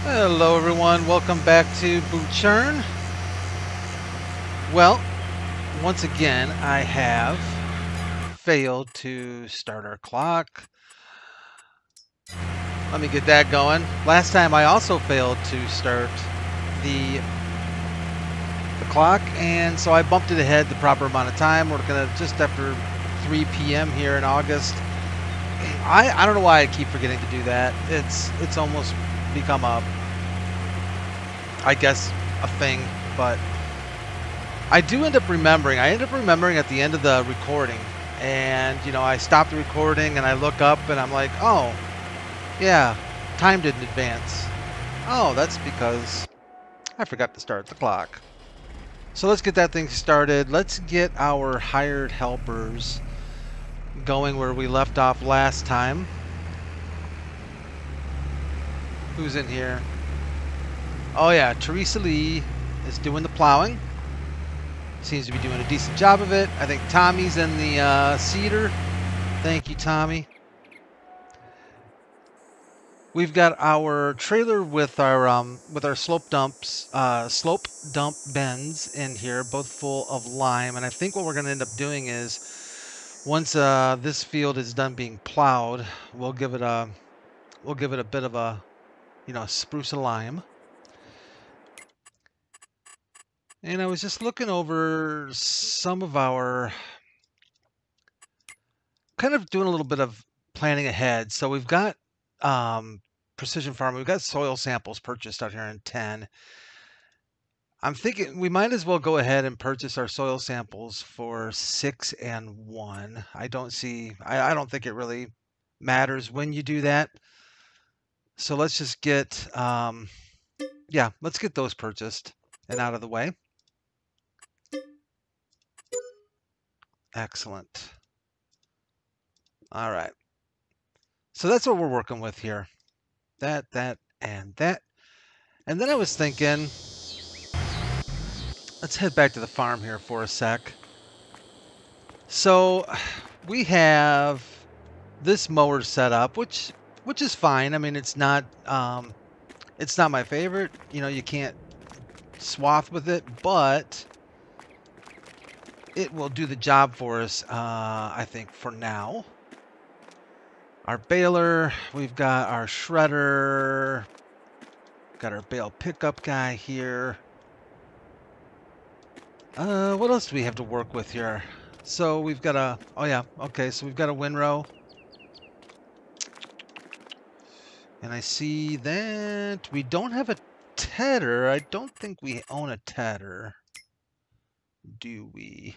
Hello everyone, welcome back to Butschern. Well, once again, I have failed to start our clock. Let me get that going. Last time I also failed to start the clock, and so I bumped it ahead the proper amount of time. We're gonna just after 3 p.m. here in August. I don't know why I keep forgetting to do that. It's almost become I guess a thing, but I do end up remembering. I end up remembering at the end of the recording, and I stop the recording and I look up and I'm like, oh, yeah, timed it in advance. Oh, that's because I forgot to start the clock. So let's get that thing started. Let's get our hired helpers going where we left off last time. Who's in here? Oh yeah, Terresa Lee is doing the plowing. Seems to be doing a decent job of it. I think Tommy's in the cedar. Thank you, Tommy. We've got our trailer with our slope dump bends in here, both full of lime. And I think what we're going to end up doing is once this field is done being plowed, we'll give it a bit of a spruce of lime. And I was just looking over some of our kind of doing a little bit of planning ahead. So we've got precision farming. We've got soil samples purchased out here in 10. I'm thinking we might as well go ahead and purchase our soil samples for 6 and 1. I don't think it really matters when you do that. So let's just get, let's get those purchased and out of the way. Excellent. All right. So that's what we're working with here. That, and that. And then I was thinking, let's head back to the farm here for a sec. So we have this mower set up, which is fine. I mean, it's not my favorite. You can't swath with it, but it will do the job for us, I think, for now. Our baler, we've got our shredder, got our bale pickup guy here. What else do we have to work with here? So we've got so we've got a windrow. And I see that we don't have a tedder. I don't think we own a tedder. Do we?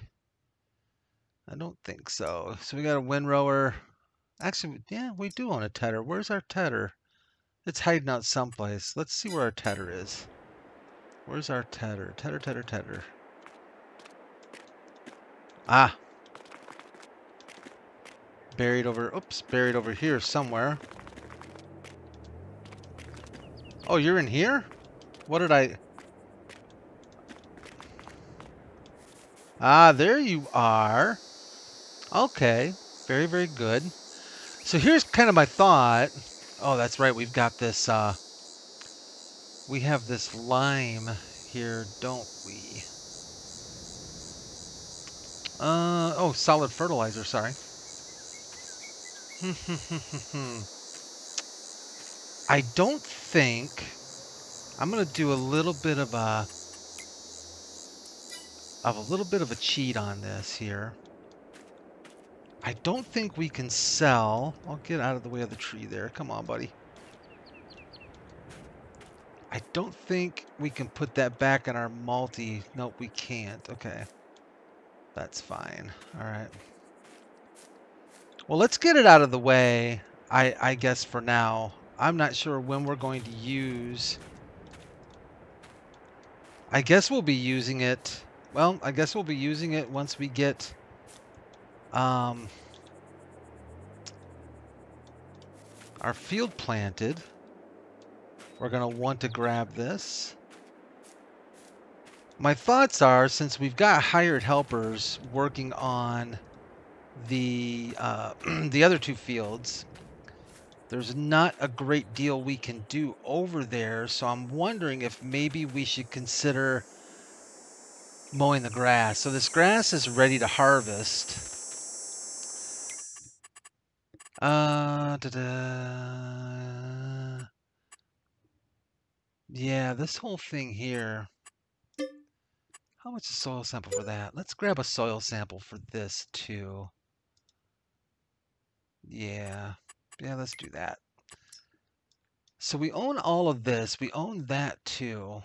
I don't think so. So we got a windrower. Actually, yeah, we do own a tedder. Where's our tedder? It's hiding out someplace. Let's see where our tedder is. Where's our tedder? Tedder. Ah. Buried over here somewhere. Oh, you're in here? What did I... Ah, there you are. Okay. Very, very good. So here's kind of my thought. Oh, that's right. We've got this, we have this lime here, don't we? Oh, solid fertilizer, sorry. I don't think... I'm going to do a little bit of a cheat on this here. I don't think we can sell... I'll get out of the way of the tree there. Come on, buddy. I don't think we can put that back in our multi. Nope, we can't. Okay. That's fine. All right. Well, let's get it out of the way, I guess, for now. I'm not sure when we're going to use... I guess we'll be using it... Well, I guess we'll be using it once we get... our field planted. We're going to want to grab this. My thoughts are, since we've got hired helpers working on the the other two fields, There's not a great deal we can do over there, so I'm wondering if maybe we should consider mowing the grass. So this grass is ready to harvest. Yeah, this whole thing here. How much is soil sample for that? Let's grab a soil sample for this too. Yeah, let's do that. So we own all of this. We own that too.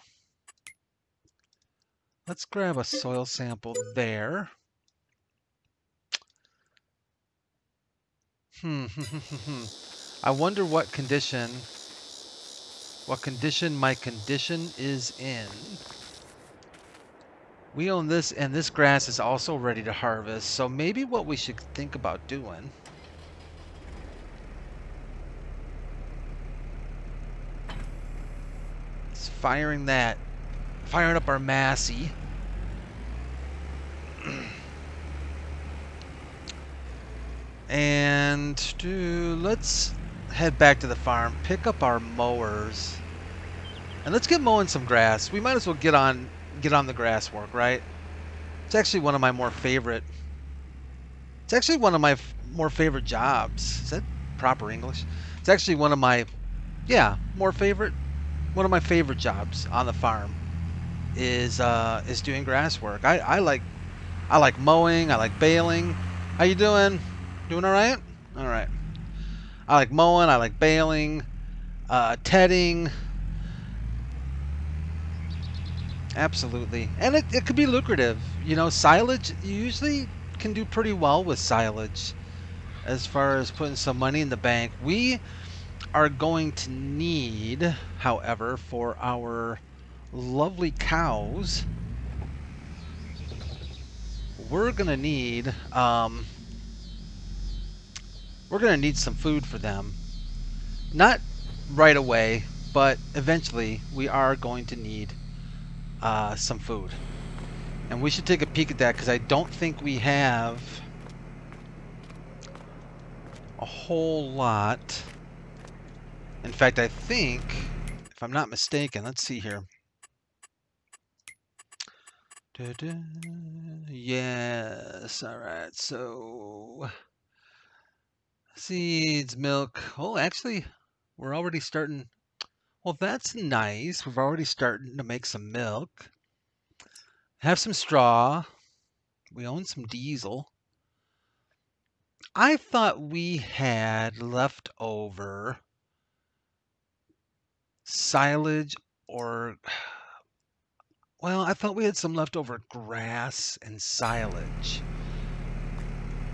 Let's grab a soil sample there. I wonder what condition my condition is in. We own this, and this grass is also ready to harvest. So maybe what we should think about doing is firing up our Massey. And let's head back to the farm, pick up our mowers, and let's get mowing some grass. We might as well get on the grass work, right? It's actually one of my more favorite. It's actually one of my more favorite jobs. Is that proper English? It's actually one of my one of my favorite jobs on the farm is doing grass work. I like mowing. I like baling. How you doing? Doing all right? All right. I like mowing. I like baling, tedding. Absolutely. And it could be lucrative. You know, silage, you usually can do pretty well with silage as far as putting some money in the bank. We are going to need, however, for our lovely cows, we're going to need some food for them. Not right away, but eventually we are going to need some food. And we should take a peek at that because I don't think we have a whole lot. In fact, I think, if I'm not mistaken, let's see here. Yes, all right, so seeds, milk. Oh, actually, we're already starting. Well, that's nice. We've already starting to make some milk. Have some straw. We own some diesel. I thought we had leftover silage or, well, I thought we had some leftover grass and silage.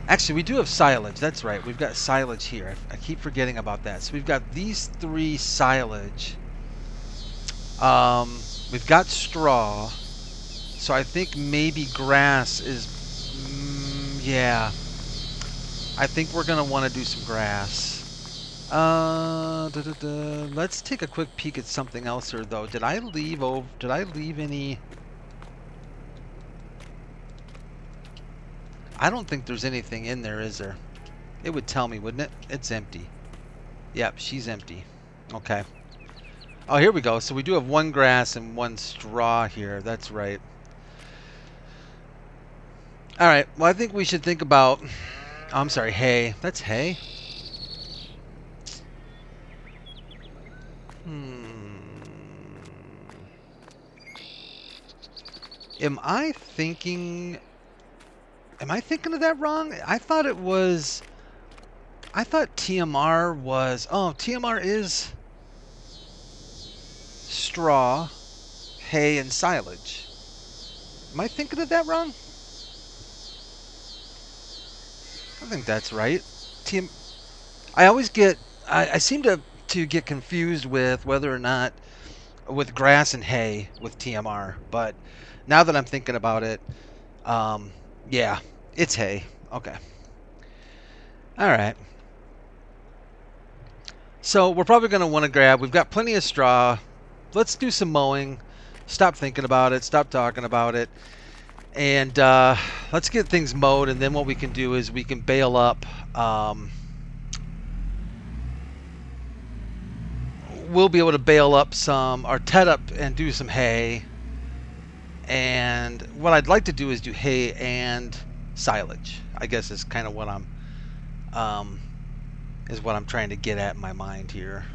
Actually, we do have silage. That's right. We've got silage here. I keep forgetting about that. So we've got these 3 silage. We've got straw. So I think maybe grass is, yeah. I think we're going to want to do some grass. Let's take a quick peek at something else here, though. Did I leave any? I don't think there's anything in there, is there? It would tell me, wouldn't it? It's empty. Yep, she's empty. Okay. Oh, here we go. So we do have 1 grass and 1 straw here. That's right. All right. Well, I think we should think about... Oh, I'm sorry, hay. That's hay? Am I thinking of that wrong? I thought TMR was... Oh, TMR is straw, hay, and silage. Am I thinking of that wrong? I think that's right. I always get... I seem to get confused with whether or not with grass and hay with TMR, but now that I'm thinking about it, yeah, it's hay. Okay. All right. So we're probably going to want to grab, we've got plenty of straw. Let's do some mowing. Stop thinking about it. Stop talking about it. And let's get things mowed, and then what we can do is we can bale up we'll be able to bale up some, or ted up and do some hay. And what I'd like to do is do hay and silage, I guess, is kind of what I'm trying to get at in my mind here.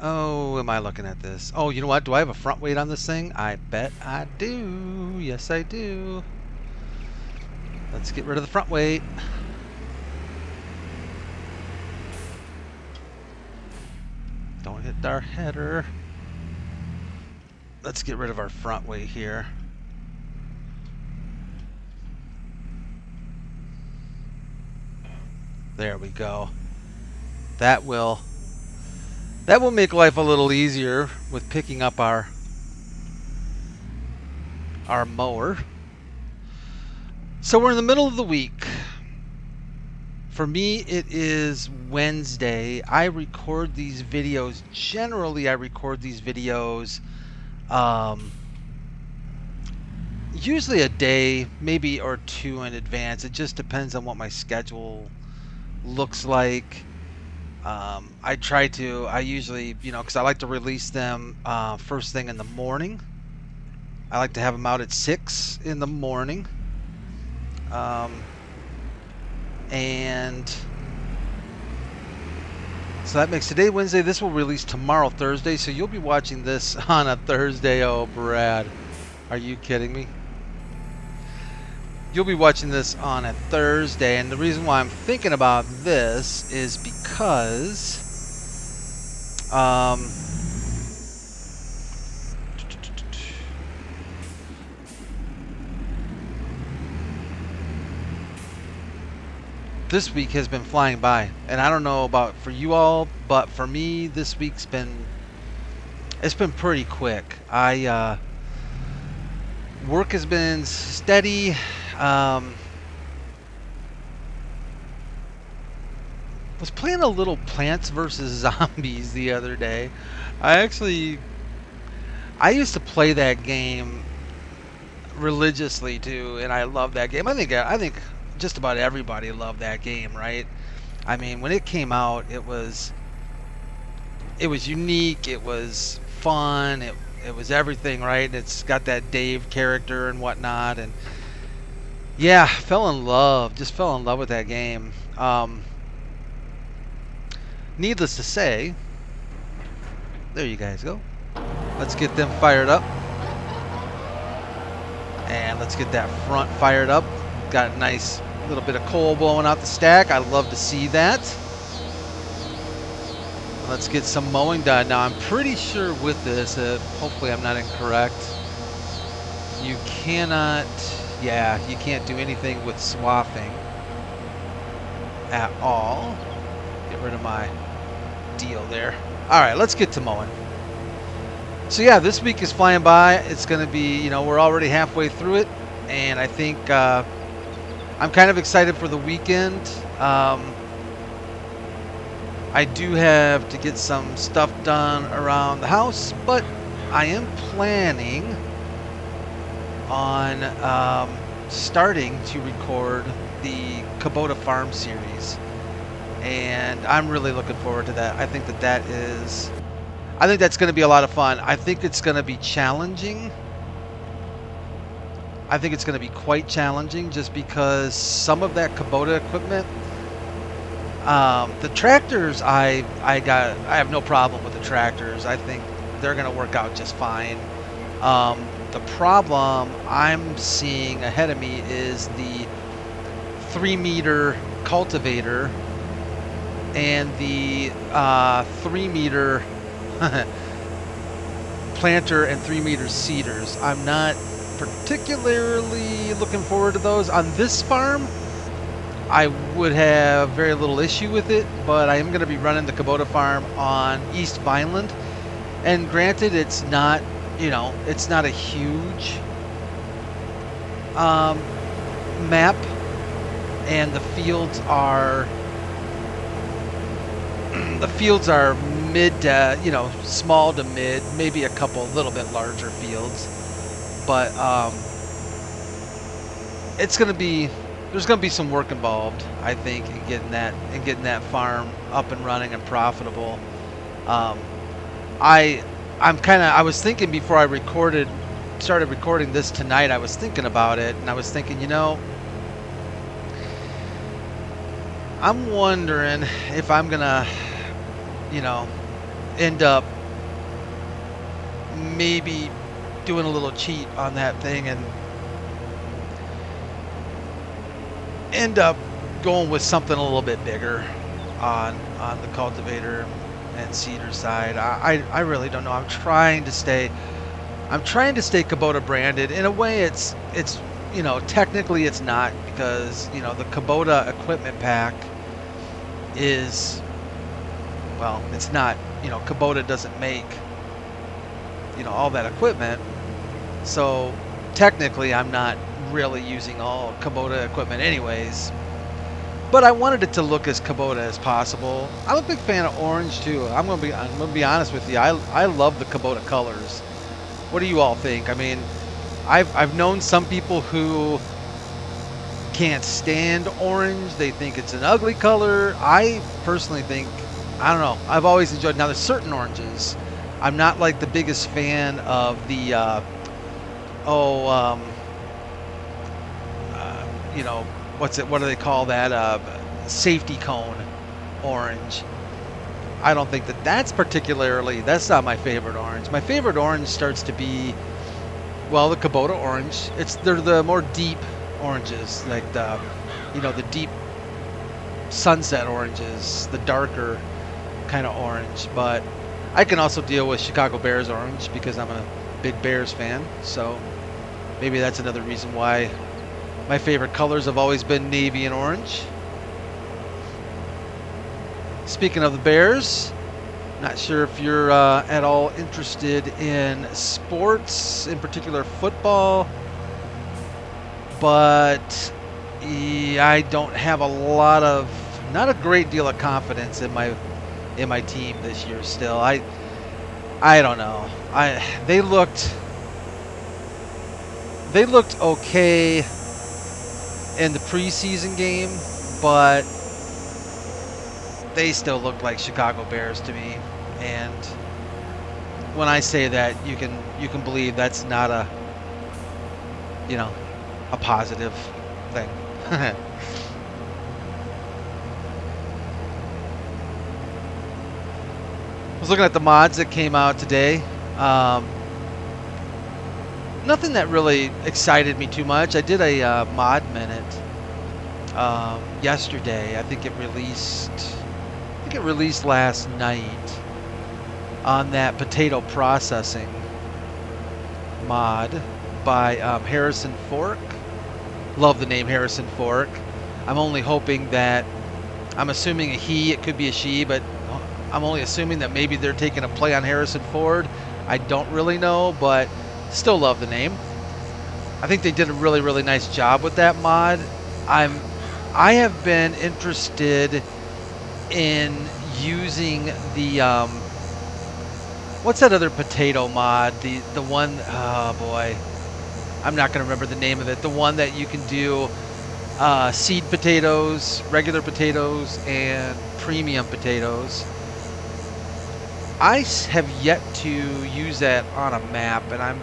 Oh, am I looking at this? Oh, you know what? Do I have a front weight on this thing? I bet I do. Yes, I do. Let's get rid of the front weight. Don't hit our header. Let's get rid of our front weight here. There we go. That will make life a little easier with picking up our mower. So we're in the middle of the week. For me, it is Wednesday. I record these videos. Generally, I record these videos usually a day, maybe or two in advance. It just depends on what my schedule looks like. I usually, because I like to release them first thing in the morning. I like to have them out at 6 in the morning. And so that makes today Wednesday. This will release tomorrow, Thursday. So you'll be watching this on a Thursday. Oh, Brad, are you kidding me? You'll be watching this on a Thursday, and the reason why I'm thinking about this is because this week has been flying by, and I don't know about for you all, but for me, this week's been pretty quick. Work has been steady. Was playing a little Plants vs. Zombies the other day. I used to play that game religiously too, and I love that game. I think just about everybody loved that game, right? I mean, when it came out, it was unique, it was fun, it was everything, right? It's got that Dave character and whatnot, and yeah, fell in love with that game. Needless to say, there you guys go. Let's get them fired up. And let's get that front fired up. Got a nice little bit of coal blowing out the stack. I love to see that. Let's get some mowing done. Now, I'm pretty sure with this, hopefully I'm not incorrect, you cannot, you can't do anything with swathing at all. Get rid of my deal there. All right, let's get to mowing. So yeah, this week is flying by. It's going to be, we're already halfway through it, and I think I'm kind of excited for the weekend. I do have to get some stuff done around the house, but I am planning on starting to record the Kubota Farm series, and I'm really looking forward to that. I think that's going to be a lot of fun. I think it's going to be challenging. I think it's going to be quite challenging just because some of that Kubota equipment, the tractors, I have no problem with the tractors. I think they're going to work out just fine. The problem I'm seeing ahead of me is the 3-meter cultivator and the 3-meter planter and 3-meter seeders. I'm not particularly looking forward to those. On this farm, I would have very little issue with it, but I am going to be running the Kubota farm on East Vineland, and granted, it's not, it's not a huge map, and the fields are mid to, small to mid, maybe a couple little bit larger fields, but it's going to be, there's going to be some work involved, I think, in getting that farm up and running and profitable. Um, I I was thinking before I started recording this tonight. I was thinking about it, and I was thinking, I'm wondering if I'm gonna, you know, end up maybe doing a little cheat on that thing and end up going with something a little bit bigger on the cultivator and seeder side. I really don't know. I'm trying to stay Kubota branded. In a way, it's technically it's not, because the Kubota equipment pack is, well, it's not, Kubota doesn't make all that equipment, so technically I'm not really using all Kubota equipment anyways. But I wanted it to look as Kubota as possible. I'm a big fan of orange too. I'm gonna be honest with you. I love the Kubota colors. What do you all think? I mean, I've known some people who can't stand orange. They think it's an ugly color. I personally think, I don't know, I've always enjoyed. Now there's certain oranges. I'm not like the biggest fan of the what do they call that, safety cone orange. I don't think that's not my favorite orange. My favorite orange starts to be, well, the Kubota orange. They're the more deep oranges, like the deep sunset oranges, the darker kind of orange. But I can also deal with Chicago Bears orange because I'm a big Bears fan. So maybe that's another reason why my favorite colors have always been navy and orange. Speaking of the Bears, not sure if you're at all interested in sports, in particular football, but I don't have not a great deal of confidence in my team this year still. I don't know. They looked okay in the preseason game, but they still look like Chicago Bears to me. And when I say that, you can believe that's not a positive thing. I was looking at the mods that came out today. Nothing that really excited me too much. I did a mod minute yesterday. I think it released last night on that potato processing mod by Harrison Fork. Love the name Harrison Fork. I'm only hoping that, I'm assuming a he, it could be a she, but I'm only assuming that maybe they're taking a play on Harrison Ford. I don't really know, but still love the name. I think they did a really, really nice job with that mod. I have been interested in using the what's that other potato mod? The one, oh boy, I'm not gonna remember the name of it. The one that you can do seed potatoes, regular potatoes, and premium potatoes. I have yet to use that on a map, and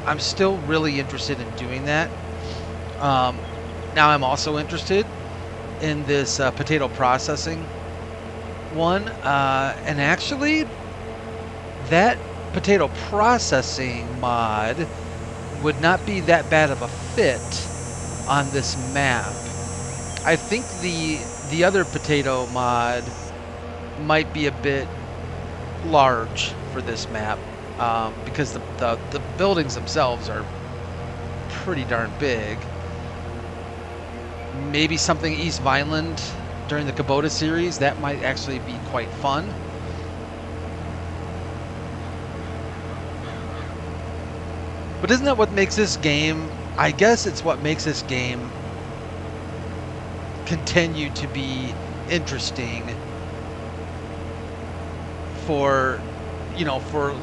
I'm still really interested in doing that. Now I'm also interested in this potato processing one, and actually that potato processing mod would not be that bad of a fit on this map. I think the other potato mod might be a bit large for this map, because the buildings themselves are pretty darn big. Maybe something East Vineland during the Kubota series, that might actually be quite fun. But isn't that what makes this game, I guess it's what makes this game continue to be interesting for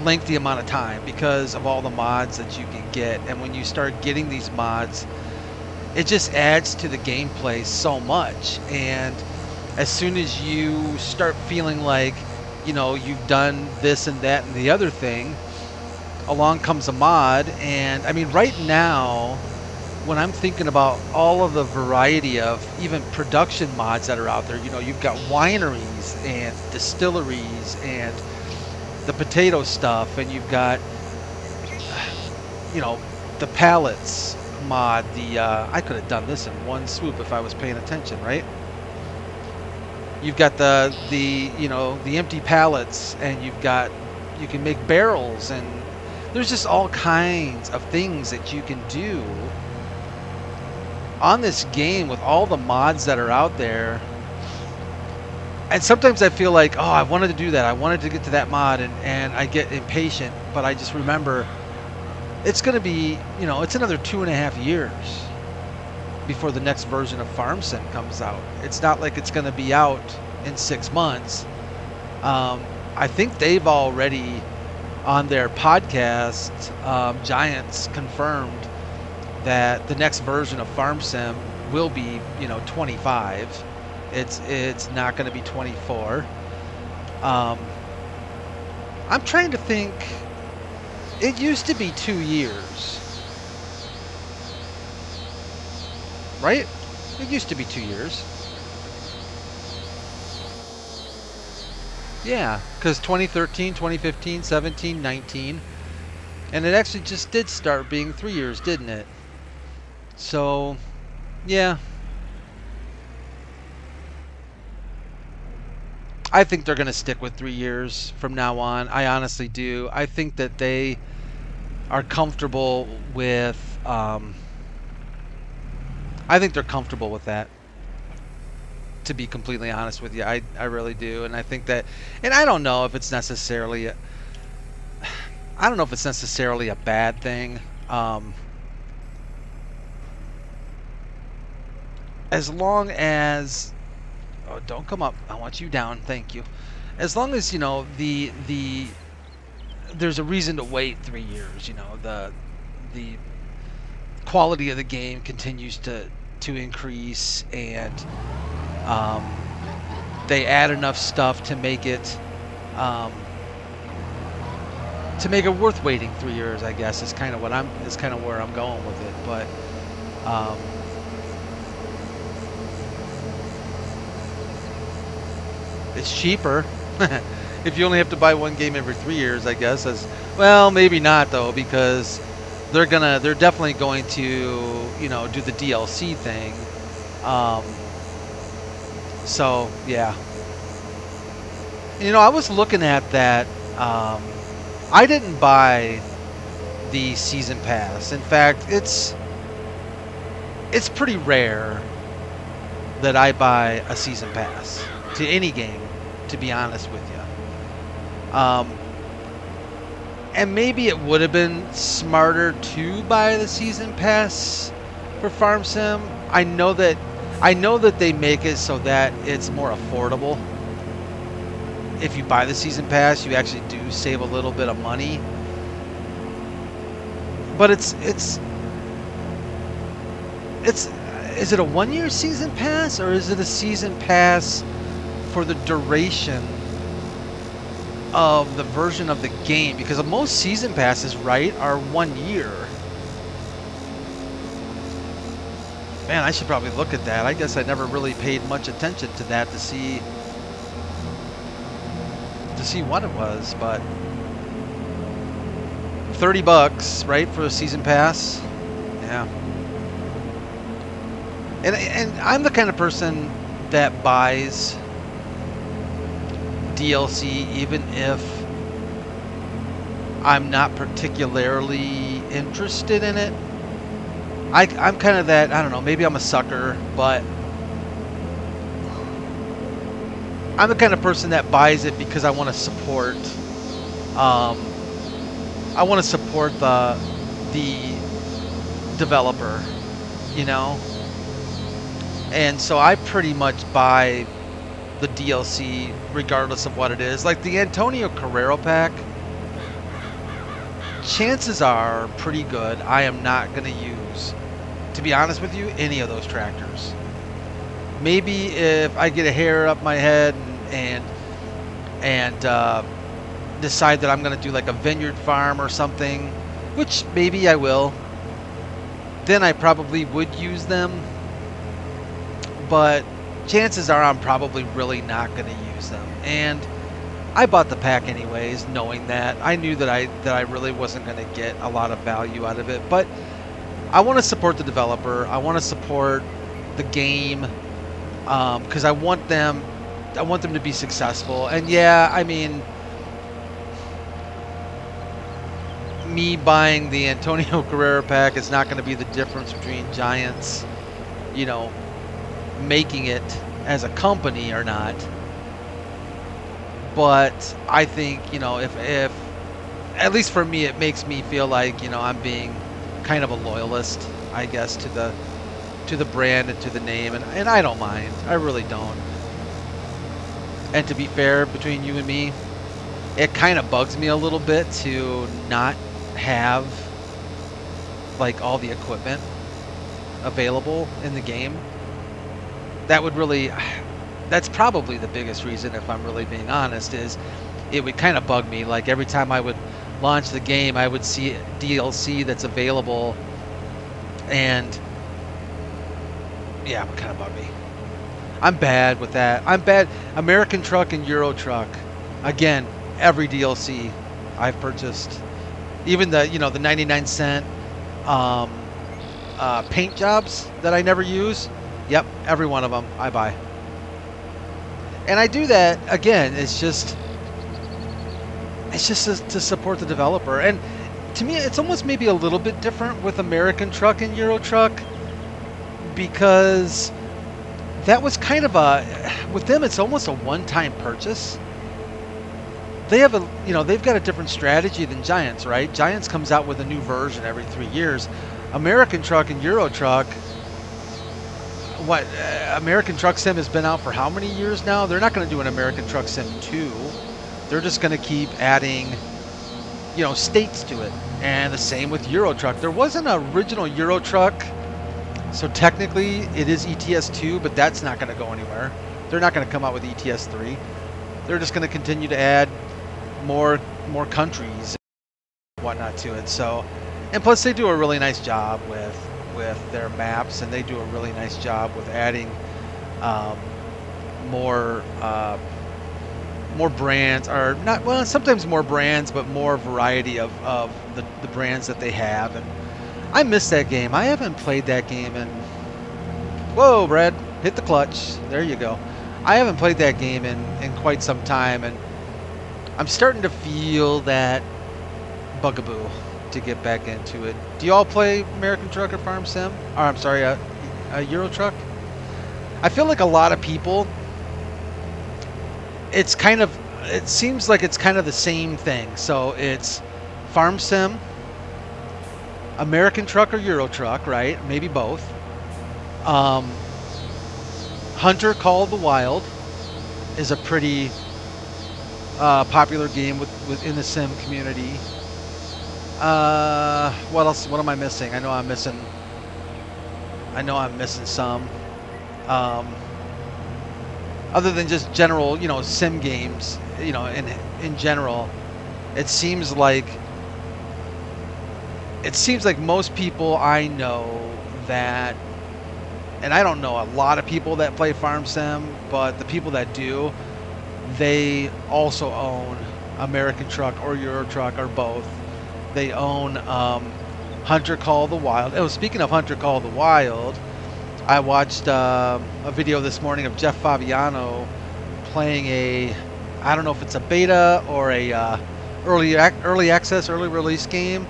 lengthy amount of time, because of all the mods that you can get. And when you start getting these mods, it just adds to the gameplay so much. And as soon as you start feeling like you've done this and that and the other thing. Along comes a mod, and I mean, right now, when I'm thinking about all of the variety of even production mods that are out there, you've got wineries and distilleries and the potato stuff, and you've got, the pallets mod. I could have done this in one swoop if I was paying attention, right? You've got the empty pallets, and you can make barrels, and there's just all kinds of things that you can do on this game with all the mods that are out there. And sometimes I feel like, oh, I wanted to do that. I wanted to get to that mod, and I get impatient, but I just remember it's going to be, it's another 2.5 years before the next version of Farm Sim comes out. It's not like it's going to be out in 6 months. I think they've already, on their podcast, Giants confirmed that the next version of Farm Sim will be, 25. It's not going to be 24. I'm trying to think. It used to be 2 years, right? It used to be 2 years. Yeah, because 2013, 2015, 17, 19. And it actually just did start being 3 years, didn't it? So, yeah. I think they're going to stick with 3 years from now on. I honestly do. I think that they are comfortable with... I think they're comfortable with that, to be completely honest with you. I really do. And I think that... And I don't know if it's necessarily... I don't know if it's necessarily a bad thing. As long as... Oh, don't come up. I want you down. Thank you. As long as, there's a reason to wait 3 years, the quality of the game continues to increase, and they add enough stuff to make it worth waiting 3 years, I guess, is kind of where I'm going with it. But it's cheaper if you only have to buy one game every 3 years, I guess. Well, maybe not though, because they're definitely going to, do the DLC thing. So yeah, I was looking at that. I didn't buy the season pass. In fact, it's pretty rare that I buy a season pass to any game, to be honest with you. And maybe it would have been smarter to buy the season pass for Farm Sim. I know that they make it so that it's more affordable. If you buy the season pass, you actually do save a little bit of money. But is it a 1 year season pass, or is it a season pass for the duration of the version of the game? Because most season passes, right, are 1 year. Man, I should probably look at that. I guess I never really paid much attention to that to see what it was, but $30, right, for a season pass? Yeah. And I'm the kind of person that buys DLC even if I'm not particularly interested in it. I'm kind of that, I don't know, maybe I'm a sucker, but I'm the kind of person that buys it because I want to support the developer, and so I pretty much buy the DLC regardless of what it is. Like the Antonio Carrero pack, chances are pretty good I am not going to use, to be honest with you, any of those tractors. Maybe if I get a hair up my head and and decide that I'm going to do like a vineyard farm or something, which maybe I will, then I probably would use them. But chances are I'm probably really not going to use them. And I bought the pack anyways, knowing that. I knew that I really wasn't going to get a lot of value out of it. But I want to support the developer. I want to support the game, because I want them to be successful. And yeah, I mean, me buying the Antonio Carrera pack is not going to be the difference between Giants, you know, making it as a company or not. But I think, you know, if at least for me, it makes me feel like, you know, I'm being kind of a loyalist, I guess, to the brand and to the name, and I don't mind. I really don't. And to be fair, between you and me, it kind of bugs me a little bit to not have like all the equipment available in the game. That would really, that's probably the biggest reason, if I'm really being honest, is it would kind of bug me. Like every time I would launch the game, I would see DLC that's available, and yeah, it would kind of bug me. I'm bad with that. I'm bad. American Truck and Euro Truck, again, every DLC I've purchased, even the, you know, the 99-cent paint jobs that I never use. Yep, every one of them I buy. And I do that, again, it's just to support the developer. And to me, it's almost maybe a little bit different with American Truck and Euro Truck, because that was kind of with them, it's almost a one-time purchase. They have they've got a different strategy than Giants, right? Giants comes out with a new version every 3 years. American Truck and Euro Truck, American Truck Sim has been out for how many years now? They're not going to do an American Truck Sim 2. They're just going to keep adding, you know, states to it. And the same with Euro Truck. There was an original Euro Truck, so technically it is ETS 2, but that's not going to go anywhere. They're not going to come out with ETS 3. They're just going to continue to add more countries and whatnot to it. So, and plus they do a really nice job with their maps, and they do a really nice job with adding more brands, or not, well, sometimes more brands, but more variety of the brands that they have. And I miss that game. I haven't played that game in, whoa, Brad, hit the clutch. There you go. I haven't played that game in quite some time, and I'm starting to feel that bugaboo to get back into it. Do you all play American Truck or Farm Sim? Or I'm sorry, Euro Truck? I feel like a lot of people, it seems like it's kind of the same thing. So it's Farm Sim, American Truck or Euro Truck, right? Maybe both. Hunter Call of the Wild is a pretty popular game within the sim community. What else? What am I missing? I know I'm missing some. Other than just general, you know, sim games, you know, in general, it seems like most people I know that, and I don't know a lot of people that play Farm Sim, but the people that do, they also own American Truck or Euro Truck or both. They own Hunter Call of the Wild. Oh, speaking of Hunter Call of the Wild, I watched a video this morning of Jeff Fabiano playing I don't know if it's a beta or a early access, early release game,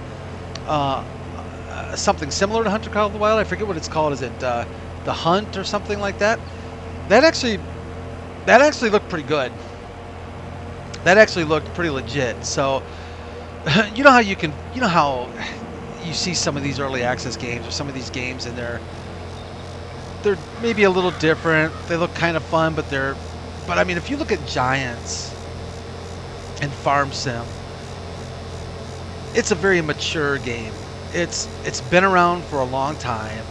something similar to Hunter Call of the Wild. I forget what it's called. Is it The Hunt or something like that? That actually looked pretty good. That actually looked pretty legit. So you know how you see some of these early access games or some of these games, and they're maybe a little different. They look kind of fun, but I mean, if you look at Giants and Farm Sim, it's a very mature game. It's been around for a long time.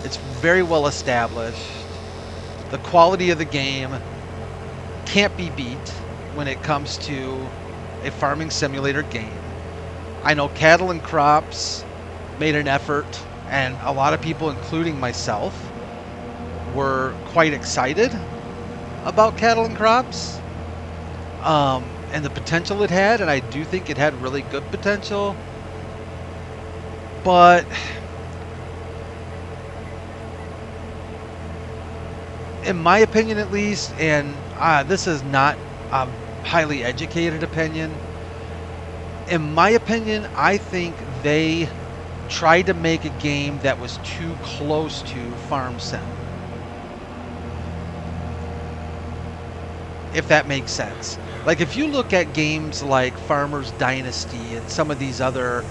It's very well established. The quality of the game can't be beat. when it comes to a farming simulator game. I know Cattle and Crops made an effort, and a lot of people, including myself, were quite excited about Cattle and Crops and the potential it had, and I do think it had really good potential. But in my opinion, at least, and this is not a highly educated opinion, in my opinion, I think they tried to make a game that was too close to Farm Sim. If that makes sense. Like, if you look at games like Farmer's Dynasty and some of these other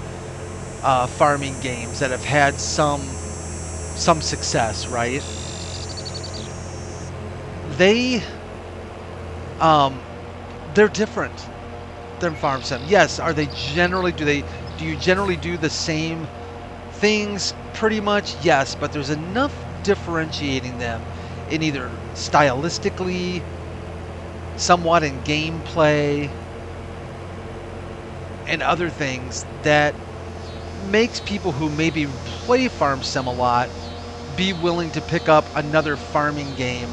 farming games that have had some success, right? They're different than Farm Sim. Yes, are they generally, do you generally do the same things pretty much? Yes, but there's enough differentiating them in either stylistically, somewhat in gameplay, and other things that makes people who maybe play Farm Sim a lot be willing to pick up another farming game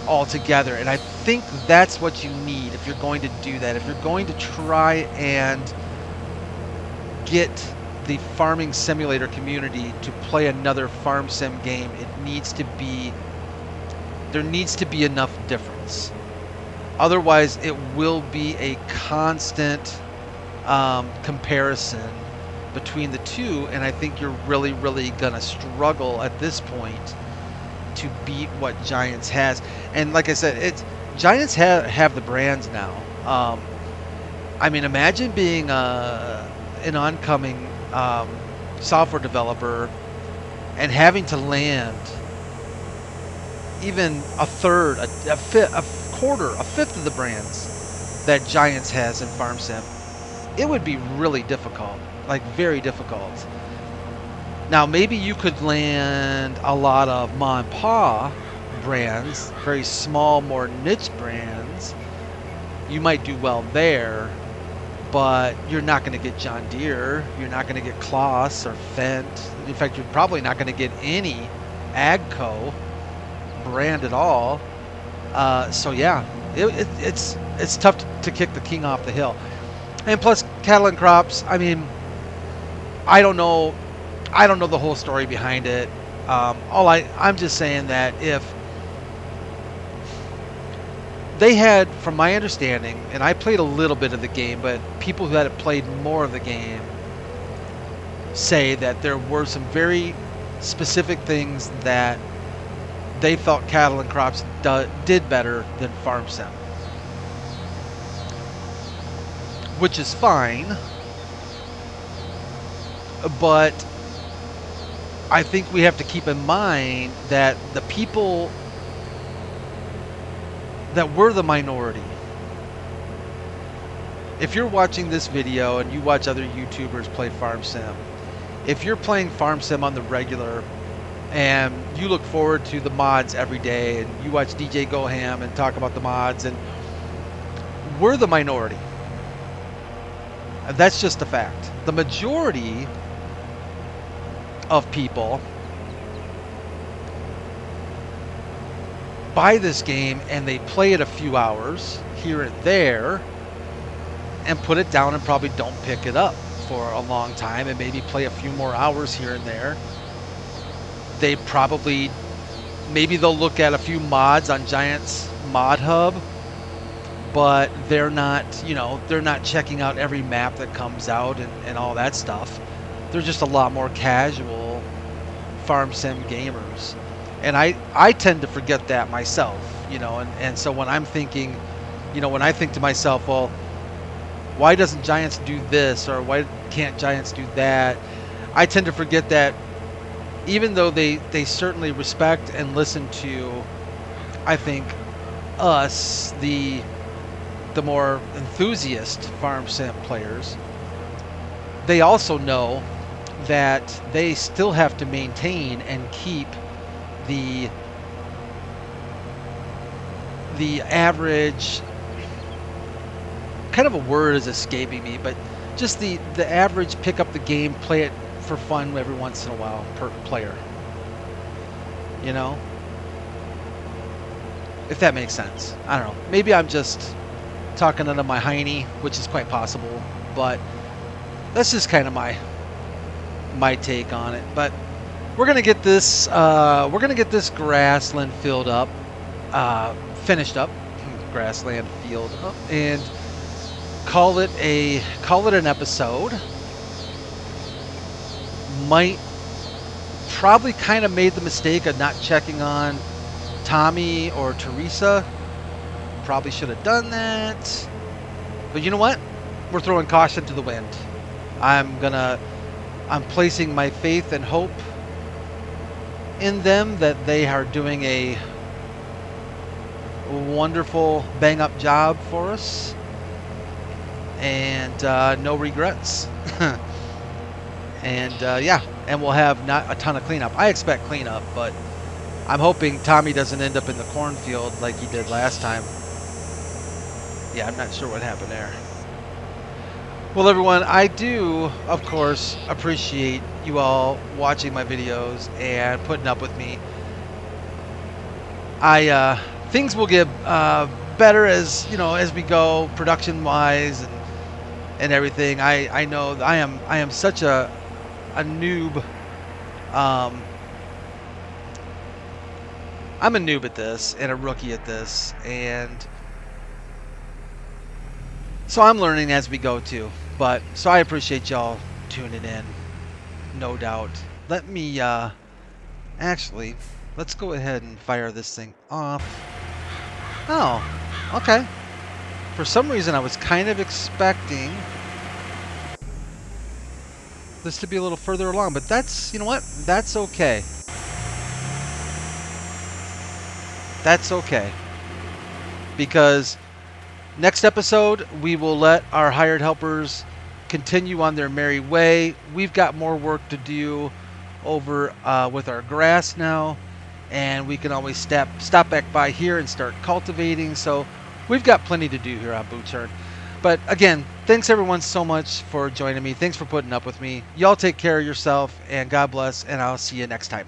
altogether. And I think that's what you need if you're going to do that. If you're going to try and get the farming simulator community to play another Farm Sim game, there needs to be enough difference. Otherwise, it will be a constant comparison between the two, and I think you're really, really gonna struggle at this point to beat what Giants has. And like I said, Giants have the brands now. I mean, imagine being an oncoming software developer and having to land even a third, a quarter, a fifth of the brands that Giants has in Farm Sim. It would be really difficult, like very difficult. Now, maybe you could land a lot of ma and pa brands, very small, more niche brands. You might do well there, but you're not going to get John Deere. You're not going to get Kloss or Fendt. In fact, you're probably not going to get any Agco brand at all. So yeah, it's tough to kick the king off the hill. And plus, Cattle and Crops, I mean, I don't know the whole story behind it. I'm just saying that if they had, from my understanding, and I played a little bit of the game, but people who had played more of the game say that there were some very specific things that they felt Cattle and Crops did better than Farm Sim, which is fine, but I think we have to keep in mind that the people that were the minority, if you're watching this video and you watch other YouTubers play Farm Sim, if you're playing Farm Sim on the regular and you look forward to the mods every day and you watch DJ go ham and talk about the mods, and we're the minority. That's just a fact. The majority of people buy this game and they play it a few hours here and there and put it down and probably don't pick it up for a long time and maybe play a few more hours here and there. They probably, maybe they'll look at a few mods on Giants Mod Hub, but they're not, they're not checking out every map that comes out and all that stuff. They're just a lot more casual Farm Sim gamers. And I tend to forget that myself, and so when I'm thinking, when I think to myself, well, why doesn't Giants do this, or why can't Giants do that? I tend to forget that even though they certainly respect and listen to, I think, us, the more enthusiast Farm Sim players, they also know that they still have to maintain and keep the average, kind of a word is escaping me, but just the average pick up the game, play it for fun every once in a while per player. You know, if that makes sense. I don't know. Maybe I'm just talking out of my hiney, which is quite possible, but that's just kind of my take on it. But we're gonna get this grassland filled up, finished up, grassland field up, and call it an episode. Probably kind of made the mistake of not checking on Tommy or Terresa. Probably should have done that. But you know what? We're throwing caution to the wind. I'm placing my faith and hope in them that they are doing a wonderful bang up job for us. And no regrets. And yeah, and we'll have not a ton of cleanup. I expect cleanup, but I'm hoping Tommy doesn't end up in the cornfield like he did last time. Yeah, I'm not sure what happened there. Well, everyone, I do, of course, appreciate you all watching my videos and putting up with me. Things will get better as we go, production-wise and everything. I know I am such a noob. I'm a noob at this and a rookie at this, and so I'm learning as we go too. But so I appreciate y'all tuning in, no doubt. Let me actually, let's go ahead and fire this thing off. Oh, okay. For some reason I was kind of expecting this to be a little further along, but that's, you know what? That's okay. That's okay. Because next episode, we will let our hired helpers continue on their merry way. We've got more work to do over with our grass now, and we can always stop back by here and start cultivating. So we've got plenty to do here on Butschern. But again, thanks everyone so much for joining me. Thanks for putting up with me. Y'all take care of yourself, and God bless, and I'll see you next time.